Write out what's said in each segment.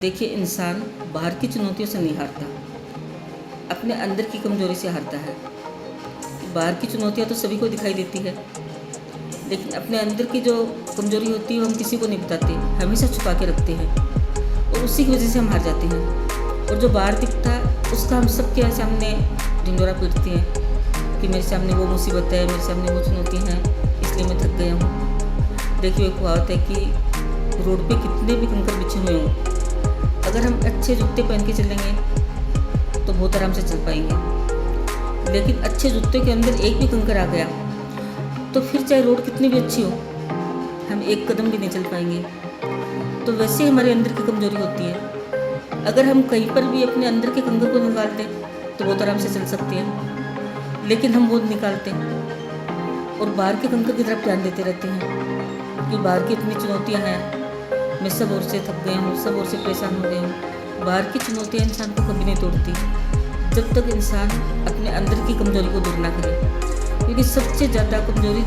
देखिए, इंसान बाहर की चुनौतियों से नहीं हारता, अपने अंदर की कमज़ोरी से हारता है। बाहर की चुनौतियाँ तो सभी को दिखाई देती है, लेकिन अपने अंदर की जो कमज़ोरी होती है वो हम किसी को नहीं बताते, हमेशा छुपा के रखते हैं और उसी की वजह से हम हार जाते हैं। और जो बाहर दिखता है उसका हम सबके सामने ढिंढोरा पीटते हैं कि मेरे सामने वो मुसीबत है, मेरे सामने वो चुनौती हैं, इसलिए मैं थक गया हूँ। देखिए, एक कहावत है कि रोड पे कितने भी कंकर बिछे हुए हों, अगर हम अच्छे जूते पहन के चलेंगे तो बहुत आराम से चल पाएंगे। लेकिन अच्छे जूते के अंदर एक भी कंकर आ गया तो फिर चाहे रोड कितनी भी अच्छी हो, हम एक कदम भी नहीं चल पाएंगे। तो वैसे हमारे अंदर की कमज़ोरी होती है, अगर हम कहीं पर भी अपने अंदर के कंकर को निकाल दें तो बहुत आराम से चल सकते हैं, लेकिन हम वो निकालते हैं और बाहर के कंकर की तरफ ध्यान देते रहते हैं कि बाहर की इतनी चुनौतियाँ हैं, मैं सब ओर से थक गया हूँ, सब ओर से परेशान हो गया हूँ। बाहर की चुनौतियाँ इंसान को कभी नहीं तोड़ती जब तक इंसान अपने अंदर की कमज़ोरी को दूर ना करे, क्योंकि सबसे ज़्यादा कमज़ोरी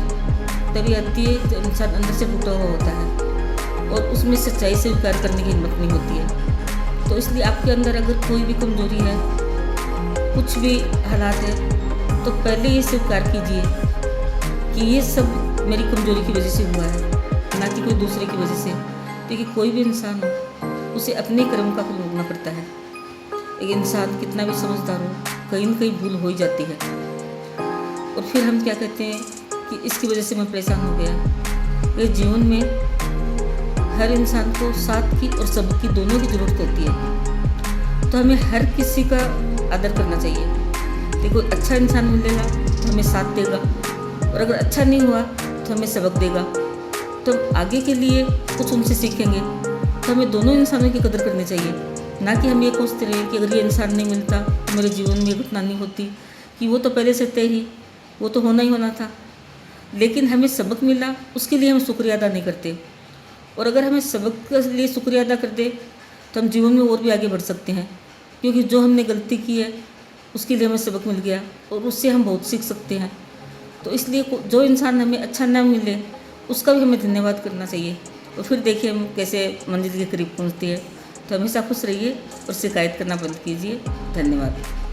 तभी आती है जब इंसान अंदर से टूटा हुआ होता है और उसमें सच्चाई से स्वीकार करने की हिम्मत नहीं होती है। तो इसलिए आपके अंदर अगर कोई भी कमज़ोरी है, कुछ भी हालात है, तो पहले ये स्वीकार कीजिए कि ये सब मेरी कमज़ोरी की वजह से हुआ है, ना कि कोई दूसरे की वजह से। क्योंकि कोई भी इंसान हो, उसे अपने कर्म का फल भोगना पड़ता है। एक इंसान कितना भी समझदार हो, कहीं न कहीं भूल हो ही जाती है और फिर हम क्या कहते हैं कि इसकी वजह से मैं परेशान हो गया। ये जीवन में हर इंसान को साथ की और सबकी दोनों की ज़रूरत होती है, तो हमें हर किसी का आदर करना चाहिए। देखो, अच्छा इंसान मिलेगा तो हमें साथ देगा और अगर अच्छा नहीं हुआ तो हमें सबक देगा, तो आगे के लिए कुछ उनसे सीखेंगे। तो हमें दोनों इंसानों की कदर करनी चाहिए, ना कि हम ये सोचते रहे कि अगर ये इंसान नहीं मिलता तो मेरे जीवन में ये घटना नहीं होती, कि वो तो पहले से तय ही, वो तो होना ही होना था। लेकिन हमें सबक मिला, उसके लिए हम शुक्रिया अदा नहीं करते। और अगर हमें सबक के लिए शुक्रिया अदा कर दे तो हम जीवन में और भी आगे बढ़ सकते हैं, क्योंकि जो हमने गलती की है उसके लिए हमें सबक मिल गया और उससे हम बहुत सीख सकते हैं। तो इसलिए जो इंसान हमें अच्छा ना मिले उसका भी हमें धन्यवाद करना चाहिए और फिर देखिए हम कैसे मंजिल के करीब पहुंचते हैं। तो हमेशा खुश रहिए और शिकायत करना बंद कीजिए। धन्यवाद।